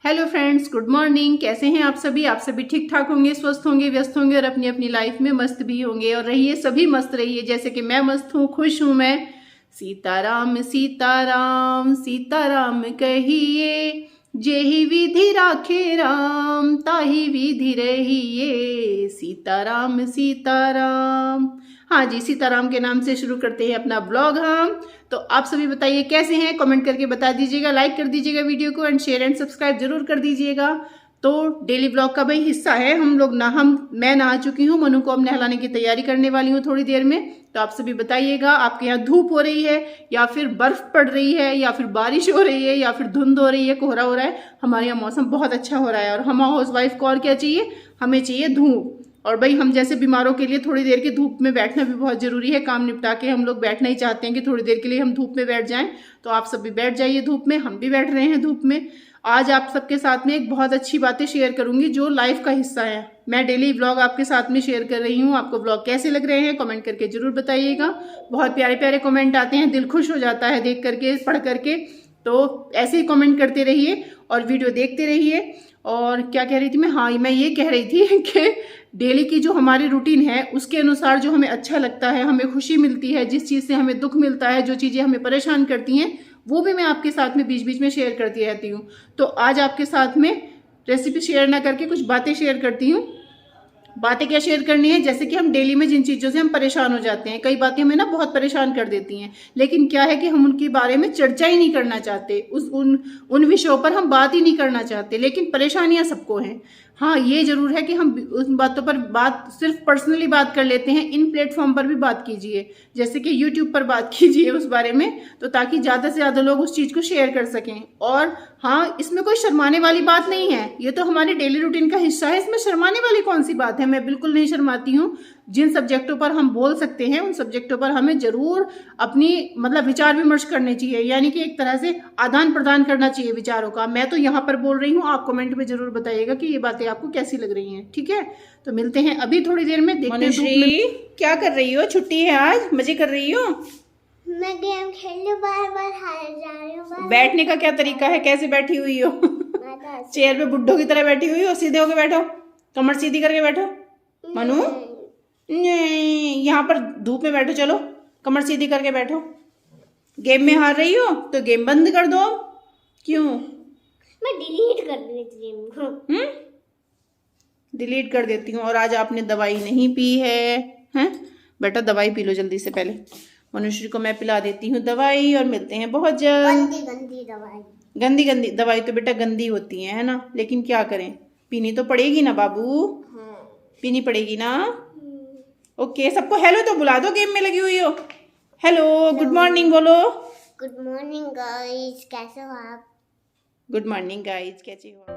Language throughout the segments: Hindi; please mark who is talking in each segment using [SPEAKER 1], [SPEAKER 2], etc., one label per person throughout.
[SPEAKER 1] Hello friends, good morning. कैसे हैं आप सभी ठीक ठाक होंगे, स्वस्थ होंगे, व्यस्त होंगे और अपनी अपनी लाइफ में मस्त भी होंगे। और रहिए, सभी मस्त रहिए जैसे कि मैं मस्त हूँ, खुश हूँ मैं। सीताराम सीताराम सीताराम कहिए, जेहि विधि राखे राम ताहि विधि रहिए। सीताराम सीताराम। हाँ जी, सीताराम के नाम से शुरू करते हैं अपना ब्लॉग हम। तो आप सभी बताइए कैसे हैं, कमेंट करके बता दीजिएगा, लाइक कर दीजिएगा वीडियो को एंड शेयर एंड सब्सक्राइब जरूर कर दीजिएगा। तो डेली ब्लॉग का भाई हिस्सा है हम लोग ना, मैं नहा चुकी हूँ, मनु को अब नहलाने की तैयारी करने वाली हूँ थोड़ी देर में। तो आप सभी बताइएगा, आपके यहाँ धूप हो रही है या फिर बर्फ पड़ रही है या फिर बारिश हो रही है या फिर धुंध हो रही है, कोहरा हो रहा है। हमारे यहाँ मौसम बहुत अच्छा हो रहा है और हम हाउस वाइफ को और क्या चाहिए, हमें चाहिए धूप। और भाई हम जैसे बीमारों के लिए थोड़ी देर की धूप में बैठना भी बहुत जरूरी है। काम निपटा के हम लोग बैठना ही चाहते हैं कि थोड़ी देर के लिए हम धूप में बैठ जाएं। तो आप सब भी बैठ जाइए धूप में, हम भी बैठ रहे हैं धूप में। आज आप सबके साथ में एक बहुत अच्छी बातें शेयर करूंगी जो लाइफ का हिस्सा है। मैं डेली व्लॉग आपके साथ में शेयर कर रही हूँ। आपको व्लॉग कैसे लग रहे हैं कमेंट करके जरूर बताइएगा। बहुत प्यारे प्यारे कमेंट आते हैं, दिल खुश हो जाता है देख करके, पढ़ करके। तो ऐसे ही कमेंट करते रहिए और वीडियो देखते रहिए। और क्या कह रही थी मैं, हाँ मैं ये कह रही थी कि डेली की जो हमारी रूटीन है उसके अनुसार जो हमें अच्छा लगता है, हमें खुशी मिलती है, जिस चीज़ से हमें दुख मिलता है, जो चीज़ें हमें परेशान करती हैं, वो भी मैं आपके साथ में बीच बीच में शेयर करती रहती हूँ। तो आज आपके साथ में रेसिपी शेयर ना करके कुछ बातें शेयर करती हूँ। बातें क्या शेयर करनी है, जैसे कि हम डेली में जिन चीज़ों से हम परेशान हो जाते हैं, कई बातें हमें ना बहुत परेशान कर देती हैं, लेकिन क्या है कि हम उनके बारे में चर्चा ही नहीं करना चाहते, उन विषयों पर हम बात ही नहीं करना चाहते। लेकिन परेशानियां सबको हैं। हाँ ये जरूर है कि हम उन बातों पर बात सिर्फ पर्सनली बात कर लेते हैं, इन प्लेटफॉर्म पर भी बात कीजिए, जैसे कि यूट्यूब पर बात कीजिए उस बारे में, तो ताकि ज़्यादा से ज़्यादा लोग उस चीज़ को शेयर कर सकें। और हाँ, इसमें कोई शर्माने वाली बात नहीं है, ये तो हमारी डेली रूटीन का हिस्सा है, इसमें शर्माने वाली कौन सी बात है। मैं बिल्कुल नहीं शर्माती हूँ। जिन सब्जेक्टों पर हम बोल सकते हैं उन सब्जेक्टों पर हमें जरूर अपनी विचार विमर्श करने चाहिए, यानी कि एक तरह से आदान प्रदान करना चाहिए विचारों का। मैं तो यहाँ पर बोल रही हूँ, आप कमेंट में जरूर बताइएगा कि ये बातें आपको कैसी लग रही हैं। ठीक है, तो मिलते हैं अभी थोड़ी देर में। देखते हैं क्या कर रही हो, छुट्टी है आज, मजे कर रही हो?
[SPEAKER 2] मैं गेम खेलने बार हार जा रही हूँ।
[SPEAKER 1] बैठने का क्या तरीका है, कैसे बैठी हुई हो? चेयर पे बुड्ढों की तरह बैठी हुई हो? सीधे होके बैठो, कमर सीधी करके बैठो। मनु यहाँ पर धूप में बैठो, चलो कमर सीधी करके बैठो। गेम में हार रही हो तो गेम बंद कर दो। क्यों?
[SPEAKER 2] मैं डिलीट कर देती हूँ।
[SPEAKER 1] डिलीट कर देती हूँ। और आज आपने दवाई नहीं पी है, हैं? बेटा दवाई पी लो जल्दी से। पहले मनुष्य को मैं पिला देती हूँ दवाई और मिलते हैं बहुत जल्द।
[SPEAKER 2] गंदी दवाई,
[SPEAKER 1] गंदी दवाई तो बेटा गंदी होती है ना, लेकिन क्या करें, पीनी तो पड़ेगी ना बाबू। पीनी पड़ेगी ना। ओके, सबको हेलो तो बुला दो, गेम में लगी हुई हो। हेलो, गुड मॉर्निंग बोलो।
[SPEAKER 2] गुड मॉर्निंग गाइस, कैसे हो आप?
[SPEAKER 1] गुड मॉर्निंग गाइस, कैसे हो?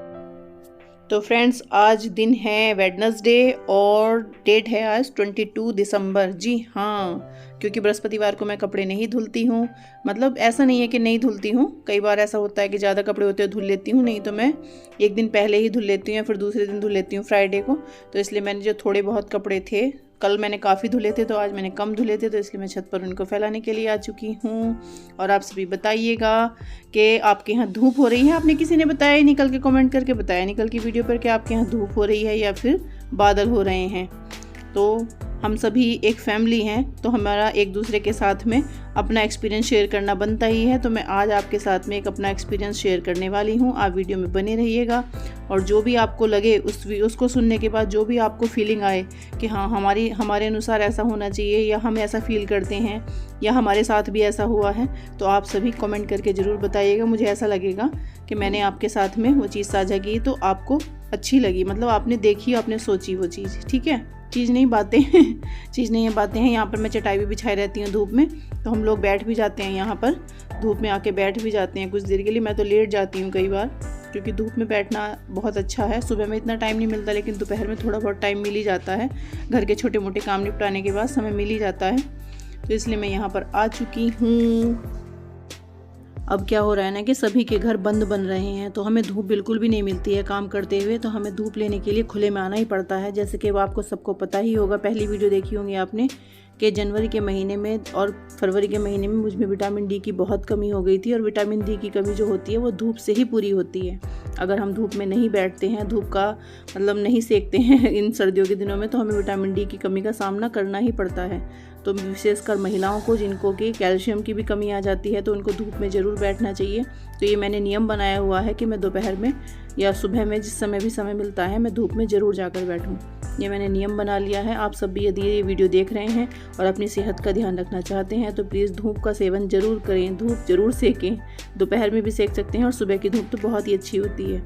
[SPEAKER 1] तो फ्रेंड्स, आज दिन है वेडनेसडे और डेट है आज 22 दिसंबर। जी हाँ, क्योंकि बृहस्पतिवार को मैं कपड़े नहीं धुलती हूँ। मतलब ऐसा नहीं है कि नहीं धुलती हूँ, कई बार ऐसा होता है कि ज़्यादा कपड़े होते हैं धुल लेती हूँ, नहीं तो मैं एक दिन पहले ही धुल लेती हूँ या फिर दूसरे दिन धुल लेती हूँ, फ्राइडे को। तो इसलिए मैंने जो थोड़े बहुत कपड़े थे, कल मैंने काफ़ी धुले थे तो आज मैंने कम धुले थे, तो इसलिए मैं छत पर उनको फैलाने के लिए आ चुकी हूँ। और आप सभी बताइएगा कि आपके यहाँ धूप हो रही है। आपने किसी ने बताया नहीं, कल के कमेंट करके बताया नहीं कल की वीडियो पर कि आपके यहाँ धूप हो रही है या फिर बादल हो रहे हैं। तो हम सभी एक फैमिली हैं, तो हमारा एक दूसरे के साथ में अपना एक्सपीरियंस शेयर करना बनता ही है। तो मैं आज आपके साथ में एक अपना एक्सपीरियंस शेयर करने वाली हूँ। आप वीडियो में बने रहिएगा और जो भी आपको लगे उसको सुनने के बाद जो भी आपको फीलिंग आए कि हाँ हमारे अनुसार ऐसा होना चाहिए या हम ऐसा फील करते हैं या हमारे साथ भी ऐसा हुआ है, तो आप सभी कमेंट करके ज़रूर बताइएगा। मुझे ऐसा लगेगा कि मैंने आपके साथ में वो चीज़ साझा की तो आपको अच्छी लगी, मतलब आपने देखी, आपने सोची वो चीज़। ठीक है, चीज़ नहीं बातें चीज़ नहीं है बातें हैं। यहाँ पर मैं चटाई भी बिछाई रहती हूँ धूप में, तो हम लोग बैठ भी जाते हैं यहाँ पर, धूप में आके बैठ भी जाते हैं कुछ देर के लिए। मैं तो लेट जाती हूँ कई बार, क्योंकि धूप में बैठना बहुत अच्छा है। सुबह में इतना टाइम नहीं मिलता, लेकिन दोपहर में थोड़ा बहुत टाइम मिल ही जाता है, घर के छोटे मोटे काम निपटाने के बाद समय मिल ही जाता है। तो इसलिए मैं यहाँ पर आ चुकी हूँ। अब क्या हो रहा है ना कि सभी के घर बंद बन रहे हैं, तो हमें धूप बिल्कुल भी नहीं मिलती है काम करते हुए, तो हमें धूप लेने के लिए खुले में आना ही पड़ता है। जैसे कि वो आपको सबको पता ही होगा, पहली वीडियो देखी होंगी आपने कि जनवरी के महीने में और फरवरी के महीने में मुझ में विटामिन डी की बहुत कमी हो गई थी। और विटामिन डी की कमी जो होती है वो धूप से ही पूरी होती है। अगर हम धूप में नहीं बैठते हैं, धूप का मतलब नहीं सेकते हैं इन सर्दियों के दिनों में, तो हमें विटामिन डी की कमी का सामना करना ही पड़ता है। तो विशेषकर महिलाओं को जिनको कि कैल्शियम की भी कमी आ जाती है, तो उनको धूप में ज़रूर बैठना चाहिए। तो ये मैंने नियम बनाया हुआ है कि मैं दोपहर में या सुबह में जिस समय भी समय मिलता है, मैं धूप में ज़रूर जाकर बैठूँ। ये मैंने नियम बना लिया है। आप सब भी यदि ये वीडियो देख रहे हैं और अपनी सेहत का ध्यान रखना चाहते हैं तो प्लीज़ धूप का सेवन ज़रूर करें, धूप ज़रूर सेकें। दोपहर में भी सेक सकते हैं और सुबह की धूप तो बहुत ही अच्छी होती है।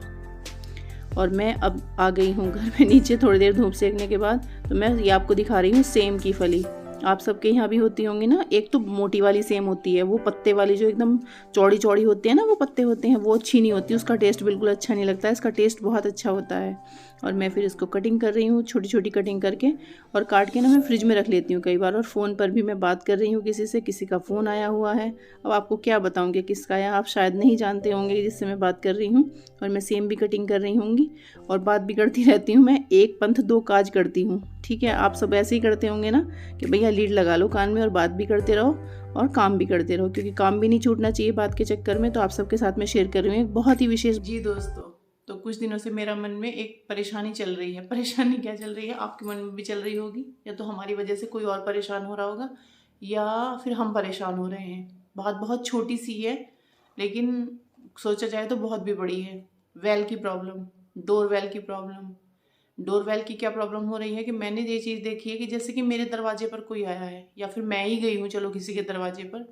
[SPEAKER 1] और मैं अब आ गई हूँ घर में नीचे थोड़ी देर धूप सेकने के बाद। तो मैं ये आपको दिखा रही हूँ सेम की फली। आप सबके यहाँ भी होती होंगी ना। एक तो मोटी वाली सेम होती है, वो पत्ते वाली जो एकदम चौड़ी चौड़ी होती है ना, वो पत्ते होते हैं, वो अच्छी नहीं होती, उसका टेस्ट बिल्कुल अच्छा नहीं लगता है। इसका टेस्ट बहुत अच्छा होता है। और मैं फिर इसको कटिंग कर रही हूँ, छोटी छोटी कटिंग करके, और काट के ना मैं फ्रिज में रख लेती हूँ कई बार। और फ़ोन पर भी मैं बात कर रही हूँ किसी से, किसी का फ़ोन आया हुआ है। अब आपको क्या बताऊँगी किसका आया, आप शायद नहीं जानते होंगे जिससे मैं बात कर रही हूँ। और मैं सेम भी कटिंग कर रही होंगी और बात भी करती रहती हूँ। मैं एक पंथ दो काज करती हूँ, ठीक है। आप सब ऐसे ही करते होंगे ना कि भैया लीड लगा लो कान में और बात भी करते रहो और काम भी करते रहो, क्योंकि काम भी नहीं छूटना चाहिए बात के चक्कर में। तो आप सबके साथ में शेयर कर रही हूँ एक बहुत ही विशेष। जी दोस्तों, तो कुछ दिनों से मेरा मन में एक परेशानी चल रही है। परेशानी क्या चल रही है, आपके मन में भी चल रही होगी, या तो हमारी वजह से कोई और परेशान हो रहा होगा, या फिर हम परेशान हो रहे हैं। बात बहुत छोटी सी है, लेकिन सोचा जाए तो बहुत भी बड़ी है। वेल की प्रॉब्लम, डोर वेल की प्रॉब्लम। डोर वेल की क्या प्रॉब्लम हो रही है कि मैंने ये चीज़ देखी है कि जैसे कि मेरे दरवाजे पर कोई आया है, या फिर मैं ही गई हूँ चलो किसी के दरवाजे पर,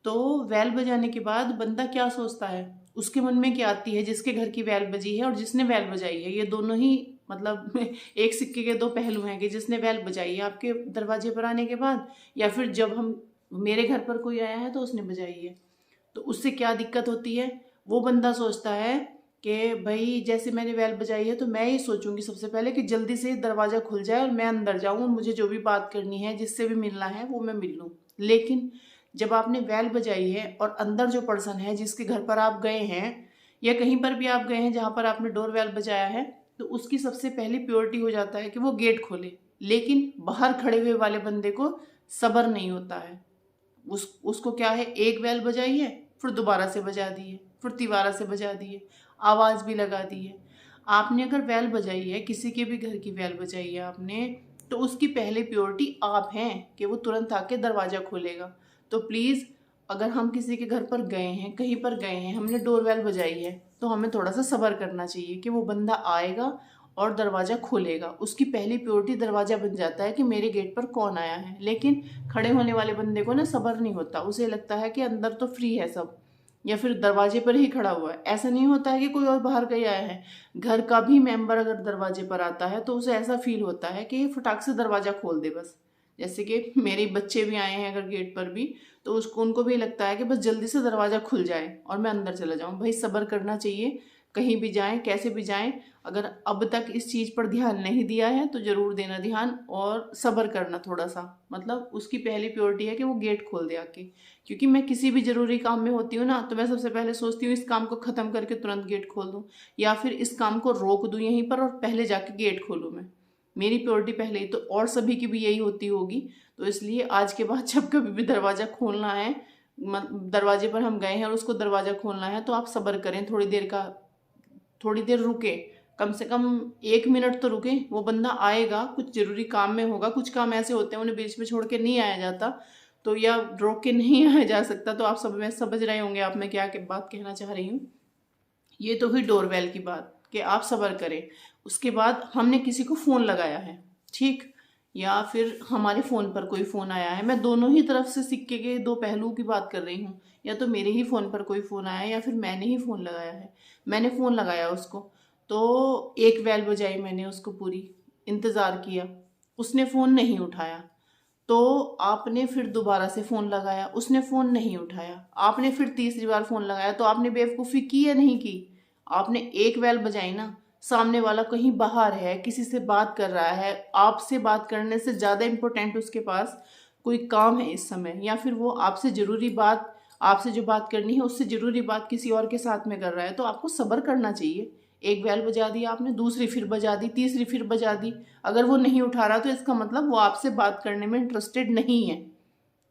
[SPEAKER 1] तो वेल बजाने के बाद बंदा क्या सोचता है, उसके मन में क्या आती है, जिसके घर की वेल बजी है और जिसने वेल बजाई है, ये दोनों ही मतलब एक सिक्के के दो पहलू हैं। कि जिसने वेल बजाई है आपके दरवाजे पर आने के बाद, या फिर जब हम मेरे घर पर कोई आया है तो उसने बजाई है। तो उससे क्या दिक्कत होती है, वो बंदा सोचता है कि भाई जैसे मैंने वेल बजाई है तो मैं ये सोचूंगी सबसे पहले कि जल्दी से दरवाज़ा खुल जाए और मैं अंदर जाऊँ और मुझे जो भी बात करनी है, जिससे भी मिलना है, वो मैं मिल लूँ। लेकिन जब आपने वेल बजाई है और अंदर जो पर्सन है जिसके घर पर आप गए हैं, या कहीं पर भी आप गए हैं जहाँ पर आपने डोर वेल बजाया है, तो उसकी सबसे पहली प्योरिटी हो जाता है कि वो गेट खोले। लेकिन बाहर खड़े हुए वाले बंदे को सब्र नहीं होता है। उसको क्या है, एक वेल बजाई है, फिर दोबारा से बजा दी है, फिर तिबारा से बजा दी है, आवाज़ भी लगा दी है। आपने अगर वेल बजाई है, किसी के भी घर की वेल बजाई है आपने, तो उसकी पहले प्योरिटी आप हैं कि वो तुरंत आके दरवाज़ा खोलेगा। तो प्लीज़, अगर हम किसी के घर पर गए हैं, कहीं पर गए हैं, हमने डोर वेल बजाई है, तो हमें थोड़ा सा सब्र करना चाहिए कि वो बंदा आएगा और दरवाज़ा खोलेगा। उसकी पहली प्योरिटी दरवाज़ा बन जाता है कि मेरे गेट पर कौन आया है। लेकिन खड़े होने वाले बंदे को ना सब्र नहीं होता, उसे लगता है कि अंदर तो फ्री है सब, या फिर दरवाजे पर ही खड़ा हुआ है। ऐसा नहीं होता है कि कोई और बाहर गया है। घर का भी मेंबर अगर दरवाजे पर आता है तो उसे ऐसा फील होता है कि फटाक से दरवाज़ा खोल दे बस। जैसे कि मेरे बच्चे भी आए हैं अगर गेट पर भी, तो उनको भी लगता है कि बस जल्दी से दरवाज़ा खुल जाए और मैं अंदर चला जाऊँ। भाई सब्र करना चाहिए, कहीं भी जाएं, कैसे भी जाएं। अगर अब तक इस चीज़ पर ध्यान नहीं दिया है तो ज़रूर देना ध्यान, और सब्र करना थोड़ा सा। मतलब उसकी पहली प्योरिटी है कि वो गेट खोल दे आके। क्योंकि मैं किसी भी ज़रूरी काम में होती हूँ ना, तो मैं सबसे पहले सोचती हूँ इस काम को ख़त्म करके तुरंत गेट खोल दूँ, या फिर इस काम को रोक दूँ यहीं पर और पहले जाके गेट खोलूँ मैं। मेरी प्योरिटी पहले ही, तो और सभी की भी यही होती होगी। तो इसलिए आज के बाद जब कभी भी दरवाज़ा खोलना है, दरवाजे पर हम गए हैं और उसको दरवाज़ा खोलना है, तो आप सब्र करें, थोड़ी देर रुके, कम से कम 1 मिनट तो रुके। वो बंदा आएगा, कुछ ज़रूरी काम में होगा। कुछ काम ऐसे होते हैं उन्हें बीच में छोड़ के नहीं आया जाता, तो या रोक के नहीं आया जा सकता। तो आप सब में समझ रहे होंगे आप मैं क्या बात कहना चाह रही हूँ। ये तो हुई डोरबेल की बात कि आप सब्र करें। उसके बाद हमने किसी को फ़ोन लगाया है, ठीक, या फिर हमारे फ़ोन पर कोई फ़ोन आया है। मैं दोनों ही तरफ से सिक्के के दो पहलुओं की बात कर रही हूँ। या तो मेरे ही फ़ोन पर कोई फ़ोन आया है, या फिर मैंने ही फ़ोन लगाया है। मैंने फ़ोन लगाया उसको, तो एक वेल बजाई मैंने उसको पूरी, इंतज़ार किया, उसने फ़ोन नहीं उठाया। तो आपने फिर दोबारा से फ़ोन लगाया, उसने फ़ोन नहीं उठाया। आपने फिर तीसरी बार फ़ोन लगाया, तो आपने बेवकूफ़ी की या नहीं की? आपने एक वेल बजाई ना, सामने वाला कहीं बाहर है, किसी से बात कर रहा है, आपसे बात करने से ज़्यादा इम्पोर्टेंट उसके पास कोई काम है इस समय, या फिर वो आपसे ज़रूरी बात, आपसे जो बात करनी है उससे ज़रूरी बात किसी और के साथ में कर रहा है। तो आपको सब्र करना चाहिए। एक बेल बजा दी आपने, दूसरी फिर बजा दी, तीसरी फिर बजा दी। अगर वो नहीं उठा रहा तो इसका मतलब वो आपसे बात करने में इंटरेस्टेड नहीं है,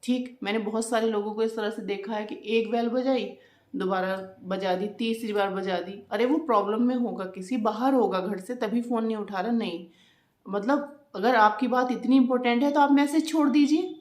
[SPEAKER 1] ठीक। मैंने बहुत सारे लोगों को इस तरह से देखा है कि एक बेल बजाई, दोबारा बजा दी, तीसरी बार बजा दी, अरे वो प्रॉब्लम में होगा, किसी बाहर होगा घर से, तभी फ़ोन नहीं उठा रहा। नहीं, मतलब अगर आपकी बात इतनी इंपॉर्टेंट है तो आप मैसेज छोड़ दीजिए।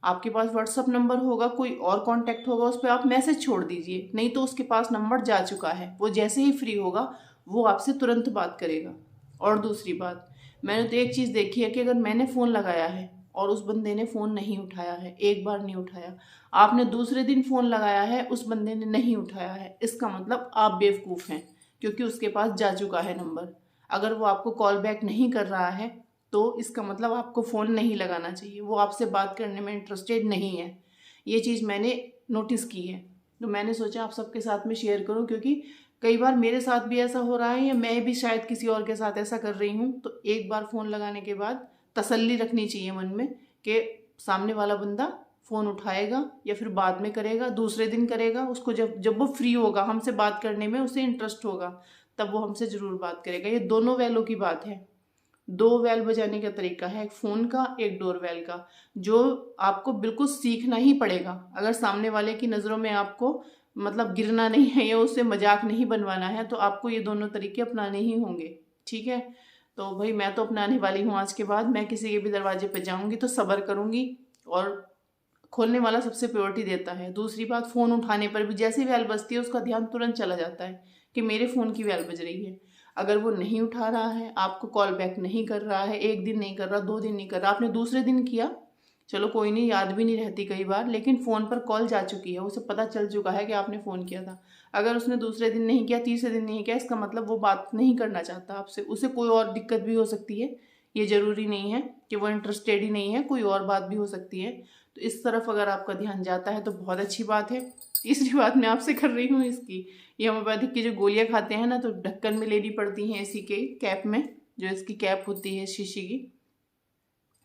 [SPEAKER 1] आपके पास व्हाट्सअप नंबर होगा, कोई और कांटेक्ट होगा, उस पर आप मैसेज छोड़ दीजिए। नहीं तो उसके पास नंबर जा चुका है, वो जैसे ही फ्री होगा वो आपसे तुरंत बात करेगा। और दूसरी बात, मैंने तो एक चीज़ देखी है कि अगर मैंने फ़ोन लगाया है और उस बंदे ने फ़ोन नहीं उठाया है, एक बार नहीं उठाया, आपने दूसरे दिन फ़ोन लगाया है, उस बंदे ने नहीं उठाया है, इसका मतलब आप बेवकूफ़ हैं, क्योंकि उसके पास जा चुका है नंबर। अगर वो आपको कॉल बैक नहीं कर रहा है तो इसका मतलब आपको फ़ोन नहीं लगाना चाहिए, वो आपसे बात करने में इंटरेस्टेड नहीं है। ये चीज़ मैंने नोटिस की है, तो मैंने सोचा आप सबके साथ में शेयर करूं, क्योंकि कई बार मेरे साथ भी ऐसा हो रहा है या मैं भी शायद किसी और के साथ ऐसा कर रही हूं। तो एक बार फ़ोन लगाने के बाद तसल्ली रखनी चाहिए मन में कि सामने वाला बंदा फ़ोन उठाएगा या फिर बाद में करेगा, दूसरे दिन करेगा। उसको जब वो फ्री होगा, हमसे बात करने में उसे इंटरेस्ट होगा, तब वो हमसे ज़रूर बात करेगा। ये दोनों वैलों की बात है। दो वेल बजाने का तरीका है, एक फ़ोन का, एक डोर वेल का, जो आपको बिल्कुल सीखना ही पड़ेगा। अगर सामने वाले की नज़रों में आपको मतलब गिरना नहीं है या उससे मजाक नहीं बनवाना है, तो आपको ये दोनों तरीके अपनाने ही होंगे। ठीक है, तो भाई मैं तो अपनाने वाली हूँ। आज के बाद मैं किसी के भी दरवाजे पर जाऊँगी तो सब्र करूँगी, और खोलने वाला सबसे प्रायोरिटी देता है। दूसरी बात, फ़ोन उठाने पर भी जैसे बेल बजती है उसका ध्यान तुरंत चला जाता है कि मेरे फ़ोन की बेल बज रही है। अगर वो नहीं उठा रहा है, आपको कॉल बैक नहीं कर रहा है, एक दिन नहीं कर रहा, 2 दिन नहीं कर रहा, आपने दूसरे दिन किया, चलो कोई नहीं, याद भी नहीं रहती कई बार, लेकिन फ़ोन पर कॉल जा चुकी है, उसे पता चल चुका है कि आपने फ़ोन किया था। अगर उसने दूसरे दिन नहीं किया, तीसरे दिन नहीं किया, इसका मतलब वो बात नहीं करना चाहता आपसे। उसे कोई और दिक्कत भी हो सकती है, ये ज़रूरी नहीं है कि वो इंटरेस्टेड ही नहीं है, कोई और बात भी हो सकती है। तो इस तरफ अगर आपका ध्यान जाता है तो बहुत अच्छी बात है। तीसरी बात मैं आपसे कर रही हूँ इसकी, ये होम्योपैथिक की जो गोलियाँ खाते हैं ना, तो ढक्कन में लेनी पड़ती हैं इसी के कैप में, जो इसकी कैप होती है शीशी की।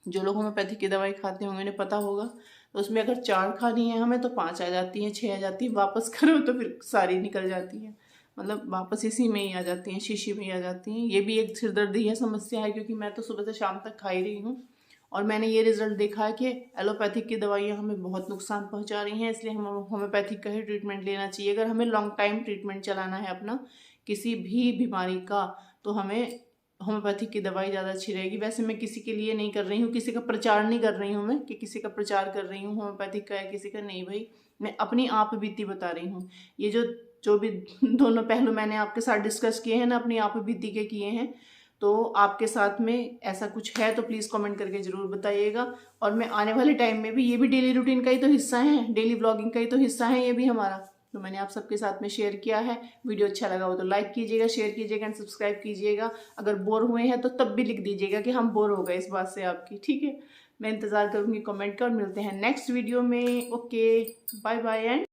[SPEAKER 1] जो लोग होम्योपैथिक की दवाई खाते होंगे उन्हें पता होगा। तो उसमें अगर 4 खानी है हमें तो 5 आ जाती हैं, 6 आ जाती हैं, वापस करो तो फिर सारी निकल जाती हैं, मतलब वापस इसी में ही आ जाती हैं, शीशी में ही आ जाती हैं। ये भी एक सिरदर्दी है, समस्या है, क्योंकि मैं तो सुबह से शाम तक खा ही रही हूँ और मैंने ये रिजल्ट देखा है कि एलोपैथिक की दवाइयाँ हमें बहुत नुकसान पहुँचा रही हैं। इसलिए हमें होम्योपैथिक का ही ट्रीटमेंट लेना चाहिए। अगर हमें लॉन्ग टाइम ट्रीटमेंट चलाना है अपना किसी भी बीमारी का, तो हमें होम्योपैथिक की दवाई ज़्यादा अच्छी रहेगी। वैसे मैं किसी के लिए नहीं कर रही हूँ, किसी का प्रचार नहीं कर रही हूँ मैं कि किसी का प्रचार कर रही हूँ होम्योपैथिक का या किसी का, नहीं भाई, मैं अपनी आप बीती बता रही हूँ। ये जो भी दोनों पहलू मैंने आपके साथ डिस्कस किए हैं ना, अपनी आप बीती के किए हैं। तो आपके साथ में ऐसा कुछ है तो प्लीज़ कमेंट करके ज़रूर बताइएगा। और मैं आने वाले टाइम में भी, ये भी डेली रूटीन का ही तो हिस्सा है, डेली व्लॉगिंग का ही तो हिस्सा है ये भी हमारा, तो मैंने आप सबके साथ में शेयर किया है। वीडियो अच्छा लगा हो तो लाइक कीजिएगा, शेयर कीजिएगा एंड सब्सक्राइब कीजिएगा। अगर बोर हुए हैं तो तब भी लिख दीजिएगा कि हम बोर हो गए इस बात से आपकी। ठीक है, मैं इंतज़ार करूँगी कमेंट का, और मिलते हैं नेक्स्ट वीडियो में। Okay, bye bye and